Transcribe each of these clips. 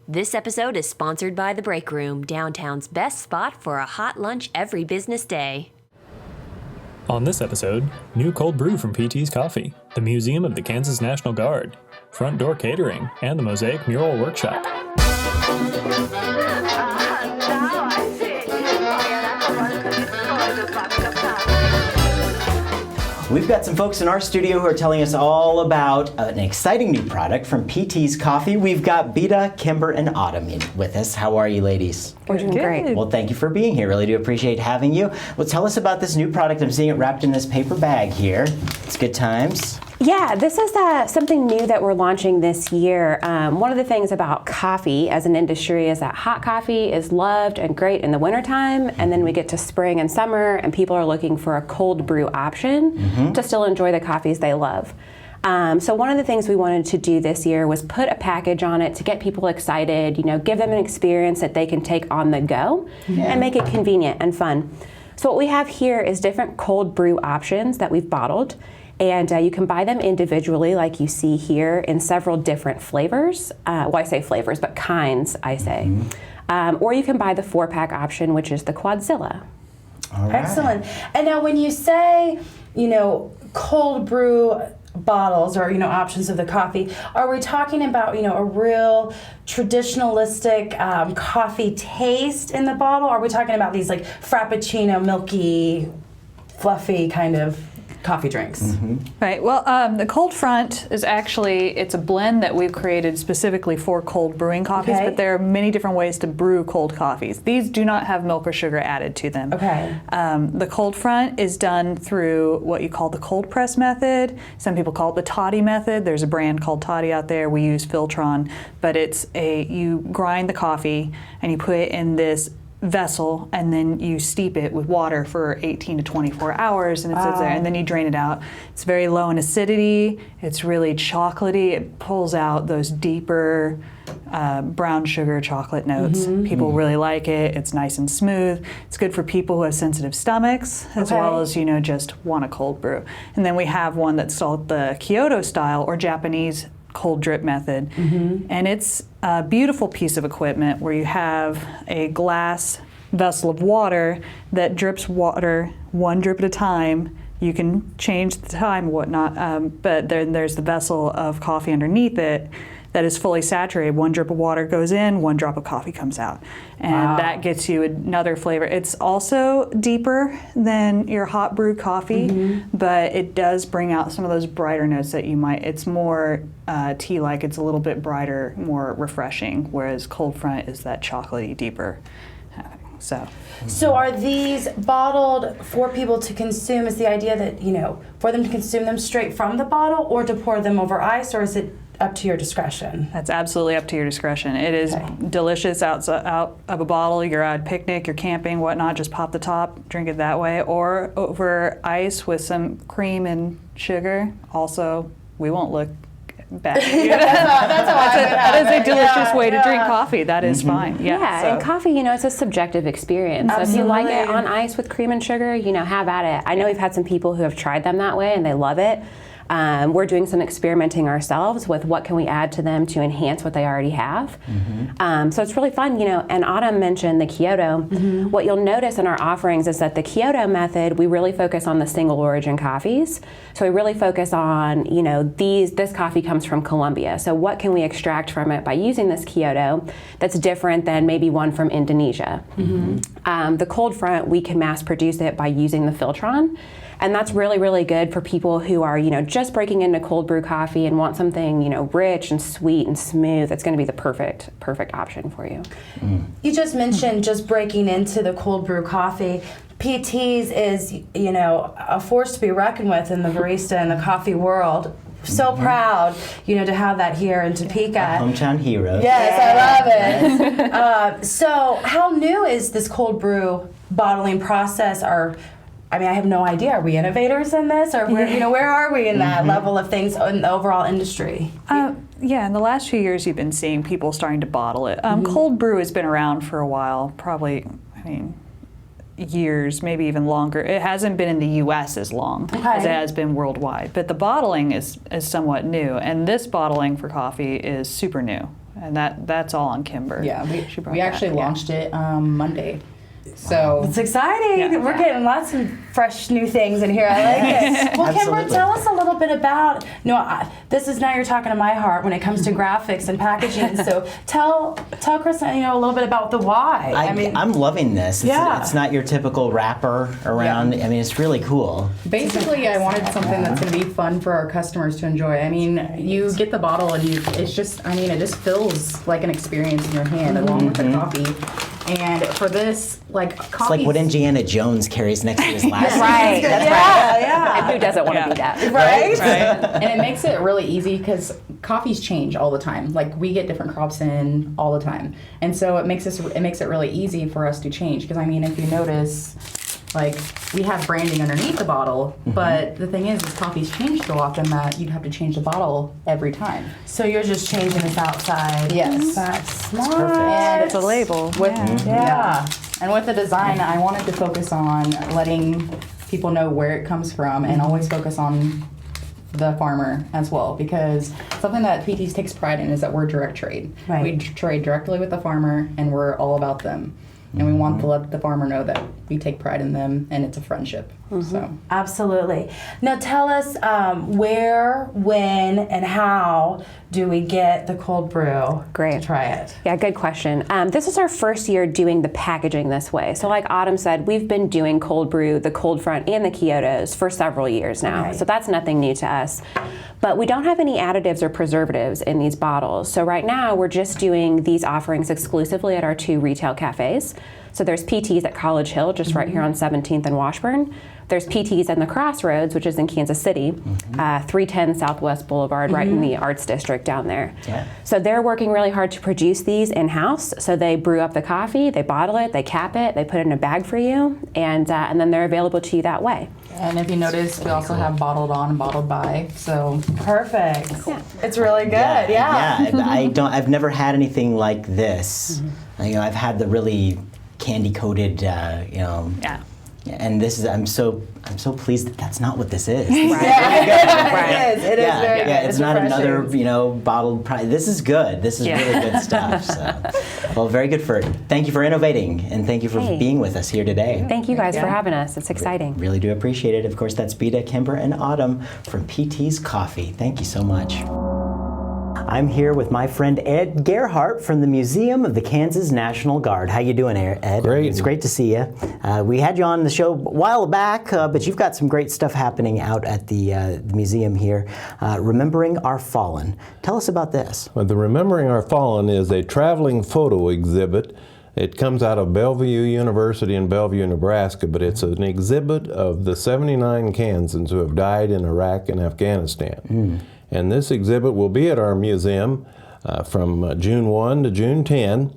This episode is sponsored by The Break Room, downtown's best spot for a hot lunch every business day. On this episode, new cold brew from PT's Coffee, the Museum of the Kansas National Guard, Front Door Catering, and the Mosaic Mural Workshop. We've got some folks in our studio who are telling us all about an exciting new product from PT's Coffee. We've got Beta, Kimber, and Autumn with us. How are you, ladies? We're doing great. Well, thank you for being here. Really do appreciate having you. Well, tell us about this new product. I'm seeing it wrapped in this paper bag here. It's good times. Yeah, this is something new that we're launching this year. One of the things about coffee as an industry is that hot coffee is loved and great in the wintertime, and then we get to spring and summer, and people are looking for a cold brew option to still enjoy the coffees they love. So one of the things we wanted to do this year was put a package on it to get people excited, give them an experience that they can take on the go and make it convenient and fun. So what we have here is different cold brew options that we've bottled. And you can buy them individually, like you see here, in several different flavors. Well, I say flavors, but kinds, I say. Or you can buy the 4-pack option, which is the Quadzilla. All right. Excellent. And now when you say, cold brew bottles or, options of the coffee, are we talking about, a real traditionalistic coffee taste in the bottle? Or are we talking about these like Frappuccino, milky, fluffy kind of coffee drinks? Right. Well, the Cold Front is it's a blend that we've created specifically for cold brewing coffees, but there are many different ways to brew cold coffees. These do not have milk or sugar added to them. Okay. The Cold Front is done through what you call the cold press method. Some people call it the toddy method. There's a brand called Toddy out there. We use Filtron, but you grind the coffee and you put it in this vessel, and then you steep it with water for 18 to 24 hours, and it sits there, and then you drain it out. It's very low in acidity. It's really chocolatey. It pulls out those deeper brown sugar chocolate notes. People really like it. It's nice and smooth. It's good for people who have sensitive stomachs, as well as just want a cold brew. And then we have one that's called the Kyoto style or Japanese cold drip method, and it's a beautiful piece of equipment where you have a glass vessel of water that drips water one drip at a time. You can change the time and whatnot, but then there's the vessel of coffee underneath it that is fully saturated. One drip of water goes in, one drop of coffee comes out. And that gets you another flavor. It's also deeper than your hot brewed coffee, but it does bring out some of those brighter notes that you might. It's more tea-like. It's a little bit brighter, more refreshing, whereas Cold Front is that chocolatey, deeper. So are these bottled for people to consume? Is the idea that, for them to consume them straight from the bottle or to pour them over ice, or is it up to your discretion? That's absolutely up to your discretion. It is delicious out of a bottle. You're at a picnic, you're camping, whatnot, just pop the top, drink it that way, or over ice with some cream and sugar. Also, we won't look bad. That is a delicious way to drink coffee. That is fine. And coffee, it's a subjective experience. So if you like it on ice with cream and sugar, have at it. I know we've had some people who have tried them that way and they love it. We're doing some experimenting ourselves with what can we add to them to enhance what they already have. So it's really fun, and Autumn mentioned the Kyoto. What you'll notice in our offerings is that the Kyoto method, we really focus on the single origin coffees. So we really focus on, this coffee comes from Colombia. So what can we extract from it by using this Kyoto that's different than maybe one from Indonesia? The Cold Front, we can mass produce it by using the Filtron. And that's really, really good for people who are, just breaking into cold brew coffee and want something, rich and sweet and smooth. It's going to be the perfect option for you. You just mentioned just breaking into the cold brew coffee. PT's is, a force to be reckoned with in the barista and the coffee world. So proud, to have that here in Topeka. Hometown heroes. Yes, I love it. So how new is this cold brew bottling process? I have no idea. Are we innovators in this, or where are we in that level of things in the overall industry? In the last few years, you've been seeing people starting to bottle it. Cold brew has been around for a while, probably, years, maybe even longer. It hasn't been in the U.S. as long as it has been worldwide, but the bottling is somewhat new, and this bottling for coffee is super new. and that's all on Kimber. Yeah, She brought we actually that, yeah. launched it Monday. So It's exciting. Yeah. We're getting lots of fresh new things in here. I like it. Well, Kimber, Absolutely. tell us a little bit about. This is now you're talking to my heart when it comes to graphics and packaging. So tell Chris, a little bit about the why. I'm loving this. It's not your typical wrapper around. Yeah. I mean, it's really cool. basically, I wanted something that's going to be fun for our customers to enjoy. I mean, you get the bottle and it just feels like an experience in your hand along with the coffee. And for this, It's like what Indiana Jones carries next to his last Right. That's right. Yeah. And who doesn't want to be that? Right? and it makes it really easy because coffees change all the time. Like we get different crops in all the time, and so it makes it really easy for us to change. Because I mean, if you notice, like we have branding underneath the bottle, but the thing is coffees change so often that you'd have to change the bottle every time. So you're just changing this outside. Yes. That's smart. perfect. And It's a label. Yeah. And with the design, I wanted to focus on letting people know where it comes from and always focus on the farmer as well, because something that PTs takes pride in is that we're direct trade. Right. We trade directly with the farmer and we're all about them. And we want to let the farmer know that we take pride in them and it's a friendship. So Absolutely. Now tell us where, when, and how do we get the cold brew Great. to try it? Yeah, good question. This is our first year doing the packaging this way. So like Autumn said, we've been doing cold brew, the cold front, and the Kyotos for several years now. Right. So that's nothing new to us. But we don't have any additives or preservatives in these bottles. So right now we're just doing these offerings exclusively at our 2 retail cafes. So there's PT's at College Hill, just right here on 17th and Washburn. There's PT's in the Crossroads, which is in Kansas City, 310 Southwest Boulevard, right in the Arts District down there. Yeah. So they're working really hard to produce these in-house. So they brew up the coffee, they bottle it, they cap it, they put it in a bag for you, and then they're available to you that way. and if you notice, we also have bottled on and bottled by. So Perfect. It's really good. Yeah. I've never had anything like this. I've had the really candy coated, Yeah. and this is. I'm so pleased that that's not what this is. It is. It is very good. It's not refreshing. another, bottled product. This is good. This is really good stuff. So, well, very good thank you for innovating, and thank you for Hey. being with us here today. Thank you guys for having us. It's exciting. Really do appreciate it. Of course, that's Beta, Kimber, and Autumn from PT's Coffee. Thank you so much. I'm here with my friend Ed Gerhardt from the Museum of the Kansas National Guard. How you doing, Ed? Great. It's great to see you. We had you on the show a while back, but you've got some great stuff happening out at the museum here. Remembering Our Fallen. Tell us about this. Well, the Remembering Our Fallen is a traveling photo exhibit. It comes out of Bellevue University in Bellevue, Nebraska, but it's an exhibit of the 79 Kansans who have died in Iraq and Afghanistan. And this exhibit will be at our museum from June 1 to June 10.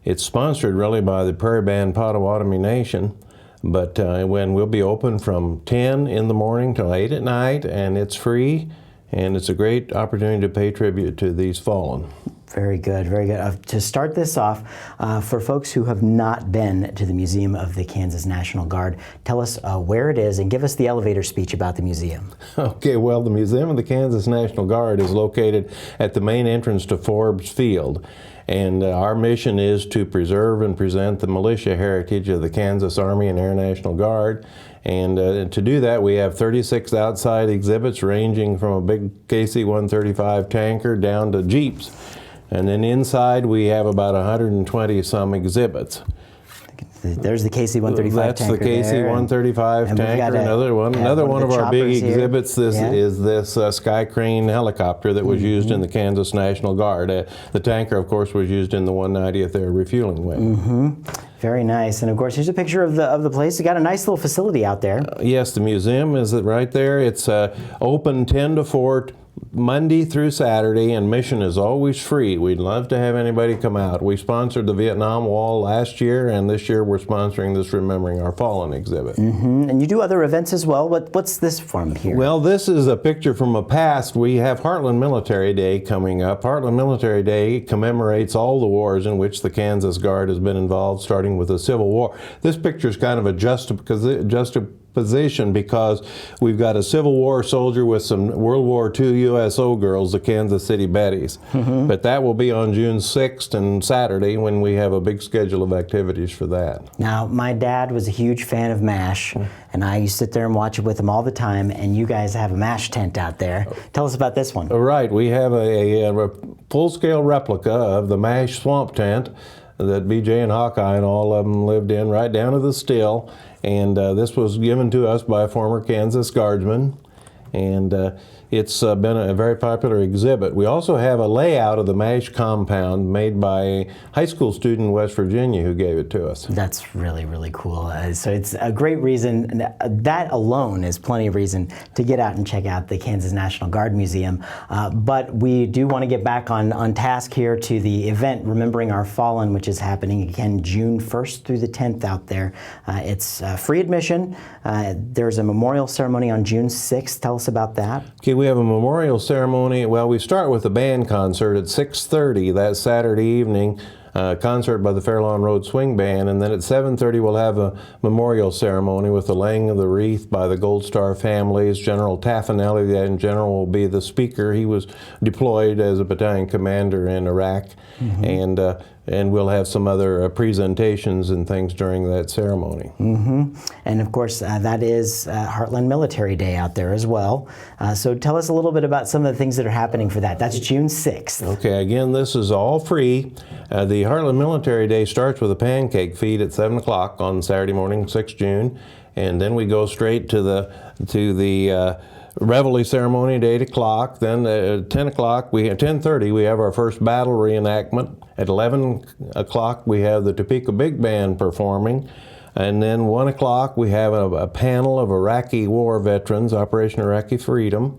It's sponsored really by the Prairie Band Potawatomi Nation, but when we'll be open from 10 in the morning till 8 at night, and it's free, and it's a great opportunity to pay tribute to these fallen. Very good, very good. To start this off, for folks who have not been to the Museum of the Kansas National Guard, tell us where it is and give us the elevator speech about the museum. Okay, well, the Museum of the Kansas National Guard is located at the main entrance to Forbes Field. And our mission is to preserve and present the militia heritage of the Kansas Army and Air National Guard. And to do that, we have 36 outside exhibits ranging from a big KC-135 tanker down to Jeeps. And then inside we have about 120 some exhibits. There's the KC-135 That's tanker. the KC-135 tanker. Another one of our big exhibits is this Sky Crane helicopter that was used in the Kansas National Guard. The tanker, of course, was used in the 190th Air Refueling Wing. Very nice. And of course, here's a picture of the place. You got a nice little facility out there. Yes, the museum is right there. It's open 10 to 4. Monday through Saturday, and admission is always free. We'd love to have anybody come out. We sponsored the Vietnam Wall last year, and this year we're sponsoring this Remembering Our Fallen exhibit. And you do other events as well. What's this from here? Well, this is a picture from a past. We have Heartland Military Day coming up. Heartland Military Day commemorates all the wars in which the position because we've got a Civil War soldier with some World War II USO girls, the Kansas City Betties. But that will be on June 6th and Saturday when we have a big schedule of activities for that. Now, my dad was a huge fan of MASH, and I used to sit there and watch it with him all the time, and you guys have a MASH tent out there. Tell us about this one. Right, we have a full-scale replica of the MASH swamp tent that BJ and Hawkeye and all of them lived in, right down to the still. And this was given to us by a former Kansas Guardsman. And it's been a very popular exhibit. We also have a layout of the MASH compound made by a high school student in West Virginia who gave it to us. That's really, really cool. So it's a great reason. That alone is plenty of reason to get out and check out the Kansas National Guard Museum. But we do want to get back on task here to the event, Remembering Our Fallen, which is happening again June 1st through the 10th out there. It's free admission. There's a memorial ceremony on June 6th. Tell us about that. Okay, we have a memorial ceremony. Well, we start with a band concert at 6:30 that Saturday evening, concert by the Fairlawn Road Swing Band, and then at 7:30 we'll have a memorial ceremony with the laying of the wreath by the Gold Star families. General Taffanelli, the in general, will be the speaker. He was deployed as a battalion commander in Iraq, and we'll have some other presentations and things during that ceremony. And of course, that is Heartland Military Day out there as well. So tell us a little bit about some of the things that are happening for that. That's June 6th. Okay, again, this is all free. The Heartland Military Day starts with a pancake feed at 7 o'clock on Saturday morning, 6th June, and then we go straight to the Reveille ceremony at 8 o'clock. Then at 10 o'clock, 10:30, we have our first battle reenactment. At 11 o'clock, we have the Topeka Big Band performing. And then 1 o'clock, we have a panel of Iraqi war veterans, Operation Iraqi Freedom.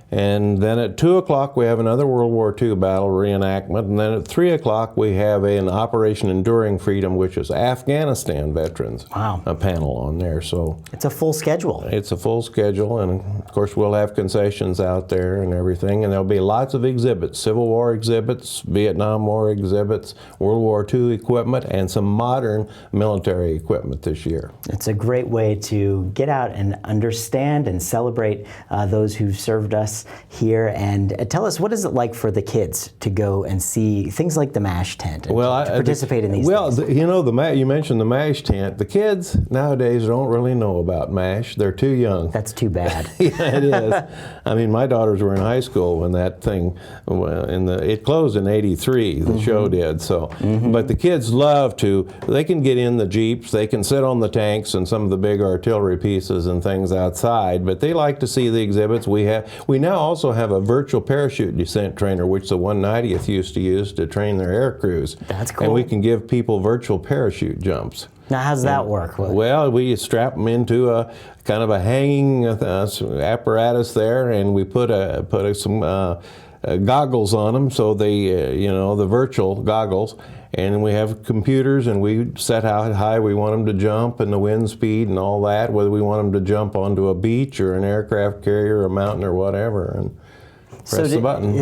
And then at 2 o'clock, we have another World War II battle reenactment. And then at 3 o'clock, we have an Operation Enduring Freedom, which is Afghanistan veterans. Wow. A panel on there. So it's a full schedule. It's a full schedule. And of course, we'll have concessions out there and everything. And there'll be lots of exhibits, Civil War exhibits, Vietnam War exhibits, World War II equipment, and some modern military equipment this year. It's a great way to get out and understand and celebrate those who've served us here. And tell us, what is it like for the kids to go and see things like the MASH tent and to participate in these things? You know, you mentioned the MASH tent. The kids nowadays don't really know about MASH. They're too young. That's too bad. Yeah, it is. I mean, my daughters were in high school when that thing, it closed in '83, the show did. So, but the kids love to, they can get in the Jeeps, they can sit on the tanks and some of the big artillery pieces and things outside, but they like to see the exhibits. We now also have a virtual parachute descent trainer, which the 190th used to use to train their air crews. That's cool. And we can give people virtual parachute jumps. Now, how's that work? Well, we strap them into a kind of a hanging apparatus there, and we put some goggles on them, so they, the virtual goggles, and we have computers, and we set how high we want them to jump and the wind speed and all that, whether we want them to jump onto a beach or an aircraft carrier or a mountain or whatever, and press the button.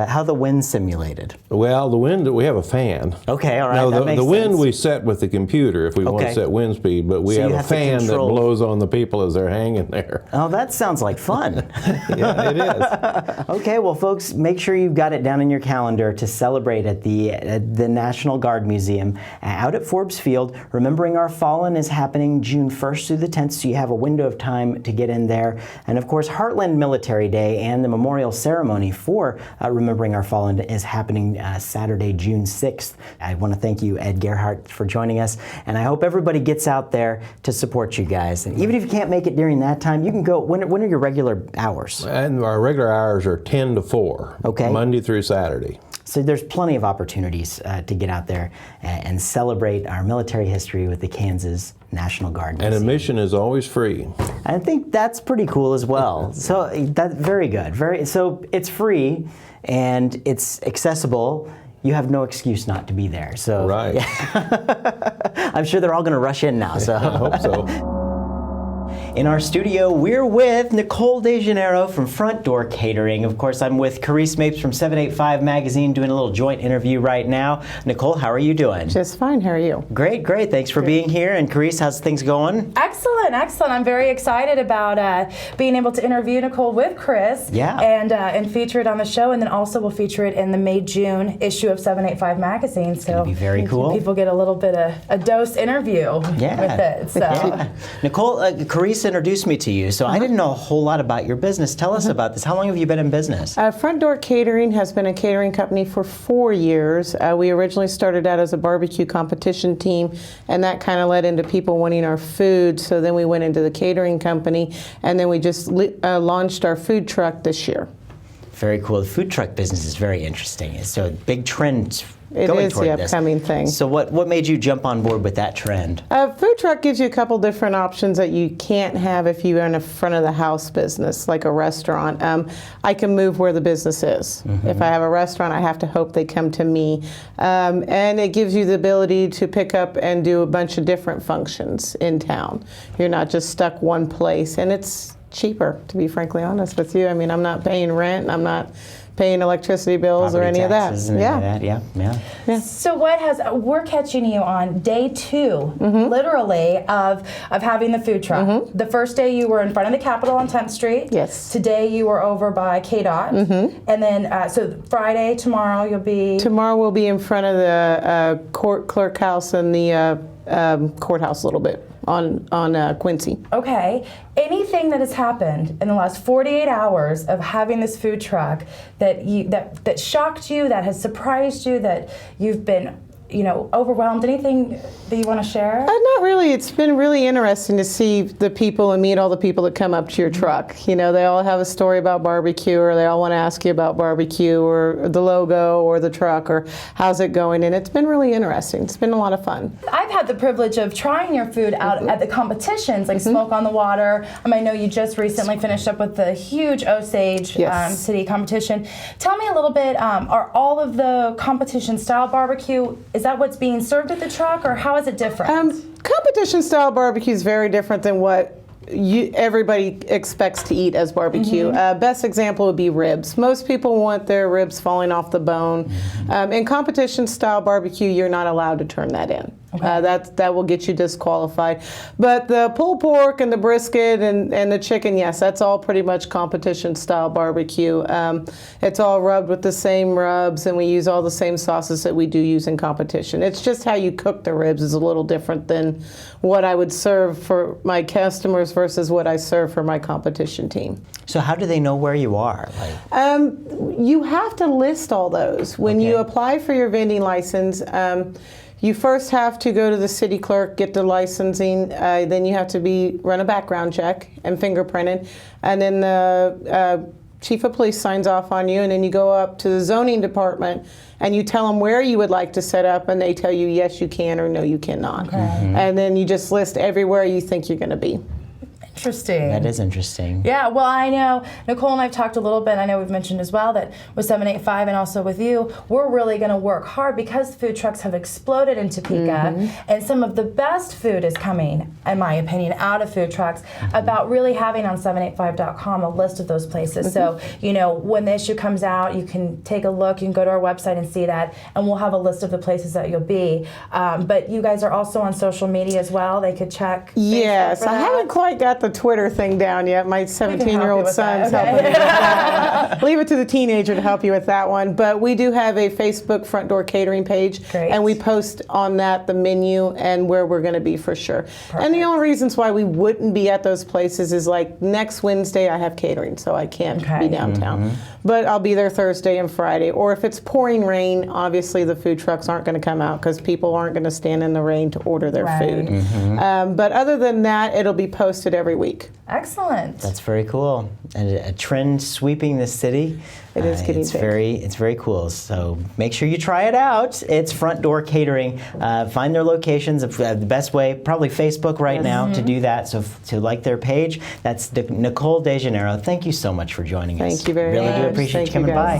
How the wind simulated? Well, the wind, we have a fan. Okay, all right, now, that makes the wind sense. we set with the computer if we want to set wind speed, but we have a fan that blows on the people as they're hanging there. Oh, that sounds like fun. Yeah, it is. Okay, well, folks, make sure you've got it down in your calendar to celebrate at the National Guard Museum out at Forbes Field. Remembering Our Fallen is happening June 1st through the 10th, so you have a window of time to get in there. And of course, Heartland Military Day and the memorial ceremony for Remembering Our Fallen is happening Saturday, June 6th. I want to thank you, Ed Gerhardt, for joining us, and I hope everybody gets out there to support you guys. And even if you can't make it during that time, you can go. When are your regular hours? And our regular hours are 10 to 4, Monday through Saturday. So there's plenty of opportunities to get out there and celebrate our military history with the Kansas National Guard Museum. And admission is always free. I think that's pretty cool as well. So that's very good. So it's free and it's accessible. You have no excuse not to be there. So right. Yeah. I'm sure they're all going to rush in now. So I hope so. In our studio, we're with Nicole DeGennaro from Front Door Catering. Of course, I'm with Carice Mapes from 785 Magazine doing a little joint interview right now. Nicole, how are you doing? Just fine. How are you? Great, great. Thanks for being here. And Carice, how's things going? Excellent, excellent. I'm very excited about being able to interview Nicole with Chris. Yeah. And feature it on the show, and then also we'll feature it in the May-June issue of 785 Magazine. So gonna be very cool. People get a little bit of a dose interview with it. So. Yeah. Nicole, Carice introduced me to you, so I didn't know a whole lot about your business. Tell us about this. How long have you been in business? Front Door Catering has been a catering company for 4 years. We originally started out as a barbecue competition team, and that kind of led into people wanting our food. So then we went into the catering company, and then we just launched our food truck this year. Very cool. The food truck business is very interesting. It's a big trend It going is toward the this. upcoming thing. So what made you jump on board with that trend? Food truck gives you a couple different options that you can't have if you're in a front of the house business, like a restaurant. I can move where the business is. If I have a restaurant, I have to hope they come to me. And it gives you the ability to pick up and do a bunch of different functions in town. You're not just stuck one place, and it's cheaper, to be frankly honest with you. I mean, I'm not paying rent, I'm not paying electricity bills or any of that. Yeah. So we're catching you on day 2, literally, of having the food truck. The first day you were in front of the Capitol on 10th Street. Yes. Today you were over by KDOT. And then, so Friday, tomorrow you'll be... Tomorrow we'll be in front of the court clerk house and the courthouse a little bit on Quincy. Okay. Anything that has happened in the last 48 hours of having this food truck that shocked you, that has surprised you, that you've been overwhelmed? Anything that you want to share? Not really. It's been really interesting to see the people and meet all the people that come up to your truck. You know, they all have a story about barbecue, or they all want to ask you about barbecue, or the logo, or the truck, or how's it going. And it's been really interesting. It's been a lot of fun. I've had the privilege of trying your food out at the competitions, like Smoke on the Water. I know you just recently finished up with the huge Osage City competition. Tell me a little bit, are all of the competition style barbecue, is that what's being served at the truck, or how is it different? Competition style barbecue is very different than what everybody expects to eat as barbecue. Best example would be ribs. Most people want their ribs falling off the bone. In competition style barbecue, you're not allowed to turn that in. That will get you disqualified. But the pulled pork and the brisket and the chicken, yes, that's all pretty much competition style barbecue. It's all rubbed with the same rubs, and we use all the same sauces that we do use in competition. It's just how you cook the ribs is a little different than what I would serve for my customers versus what I serve for my competition team. So how do they know where you are? You have to list all those. When you apply for your vending license, you first have to go to the city clerk, get the licensing, then you have to run a background check and fingerprinted, and then the chief of police signs off on you, and then you go up to the zoning department and you tell them where you would like to set up, and they tell you yes you can or no you cannot. And then you just list everywhere you think you're going to be. Interesting. That is interesting. Yeah, well, I know Nicole and I've talked a little bit. I know we've mentioned as well that with 785 and also with you, we're really going to work hard because food trucks have exploded in Topeka, and some of the best food is coming, in my opinion, out of food trucks, about really having on 785.com a list of those places. So, when the issue comes out, you can take a look, you can go to our website and see that, and we'll have a list of the places that you'll be. But you guys are also on social media as well. They could check. Yes, I haven't quite got the Twitter thing down yet. My 17-year-old son's helping me with that one. Leave it to the teenager to help you with that one. But we do have a Facebook Front Door Catering page, and we post on that the menu and where we're going to be for sure. And the only reasons why we wouldn't be at those places is like next Wednesday I have catering, so I can't be downtown. But I'll be there Thursday and Friday. Or if it's pouring rain, obviously the food trucks aren't going to come out because people aren't going to stand in the rain to order their food. But other than that, it'll be posted every week. Excellent. That's very cool. And a trend sweeping the city. It is getting big. It's very cool. So make sure you try it out. It's Front Door Catering. Find their locations. The best way, probably Facebook right now to do that. So to like their page, that's Nicole DeGennaro. Thank you so much for joining us. Thank you very much. Really do appreciate you coming by.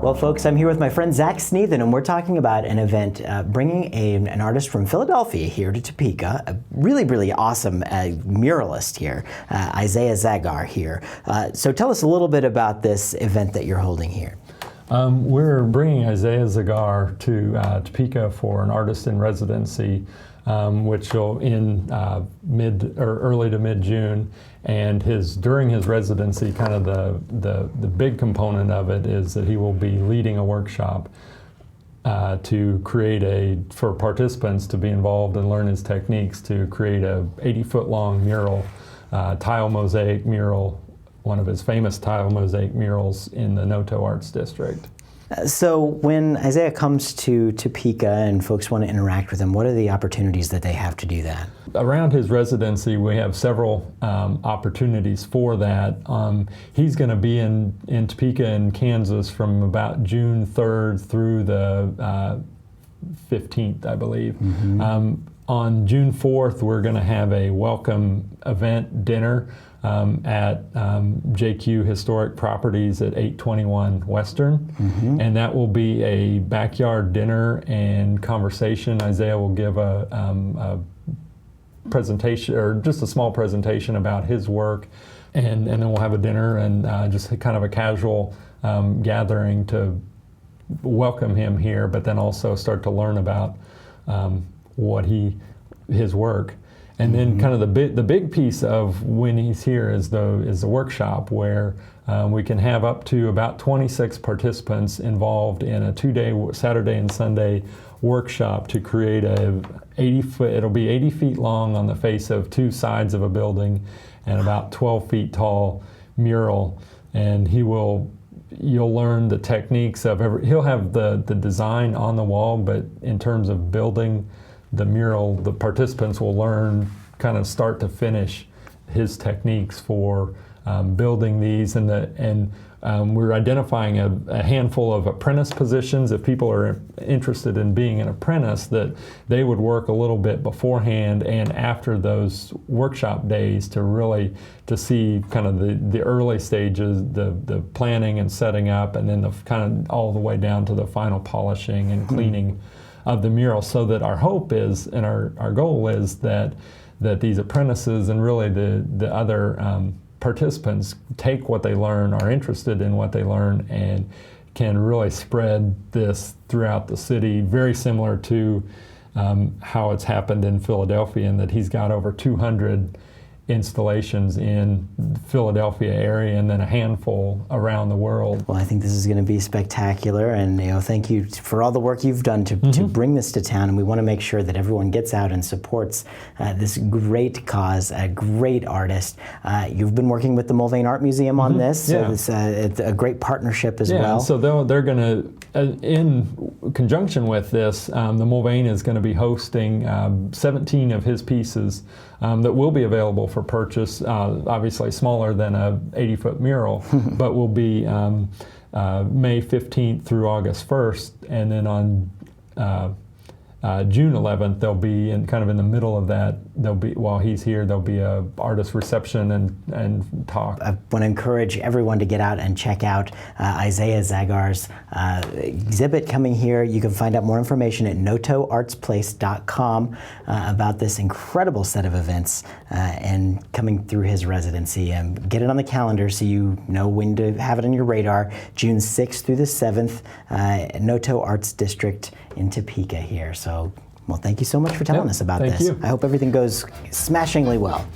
Well, folks, I'm here with my friend Zach Snethen, and we're talking about an event bringing an artist from Philadelphia here to Topeka, a really, really awesome muralist here, Isaiah Zagar here. So tell us a little bit about this event that you're holding here. We're bringing Isaiah Zagar to Topeka for an artist in residency, which will end early to mid-June. And during his residency, kind of the big component of it is that he will be leading a workshop to create for participants to be involved and learn his techniques to create a 80-foot long mural, tile mosaic mural, one of his famous tile mosaic murals in the Noto Arts District. So when Isaiah comes to Topeka and folks want to interact with him, what are the opportunities that they have to do that? Around his residency, we have several opportunities for that. He's going to be in Topeka in Kansas from about June 3rd through the 15th, I believe. Mm-hmm. On June 4th, we're going to have a welcome event dinner at JQ Historic Properties at 821 Western. Mm-hmm. And that will be a backyard dinner and conversation. Isaiah will give a presentation, or just a small presentation about his work, and then we'll have a dinner and just kind of a casual gathering to welcome him here, but then also start to learn about his work. And then kind of the big piece of when he's here is the workshop, where we can have up to about 26 participants involved in a 2-day Saturday and Sunday workshop to create it'll be 80 feet long on the face of 2 sides of a building and about 12 feet tall mural. And you'll learn the techniques of he'll have the design on the wall, but in terms of building the mural, the participants will learn kind of start to finish his techniques for building these, and we're identifying a handful of apprentice positions. If people are interested in being an apprentice, that they would work a little bit beforehand and after those workshop days to see kind of the early stages, the planning and setting up, and then the kind of all the way down to the final polishing and cleaning of the mural, so that our hope is, and our goal is that these apprentices and really the other participants take what they learn, are interested in what they learn, and can really spread this throughout the city, very similar to how it's happened in Philadelphia, in that he's got over 200 installations in the Philadelphia area and then a handful around the world. Well, I think this is going to be spectacular, and thank you for all the work you've done to bring this to town, and we want to make sure that everyone gets out and supports this great cause, a great artist. You've been working with the Mulvane Art Museum on this, so it's a great partnership as well. So they're going to, in conjunction with this, the Mulvane is going to be hosting 17 of his pieces that will be available for purchase, obviously smaller than a 80-foot mural, but will be May 15th through August 1st, and then on June 11th, they'll be in the middle of that. While he's here, there'll be a artist reception and talk. I want to encourage everyone to get out and check out Isaiah Zagar's exhibit coming here. You can find out more information at notoartsplace.com about this incredible set of events and coming through his residency. Get it on the calendar so you know when to have it on your radar. June 6th through the 7th, Noto Arts District in Topeka here. So, well, thank you so much for telling us about this. You. I hope everything goes smashingly well.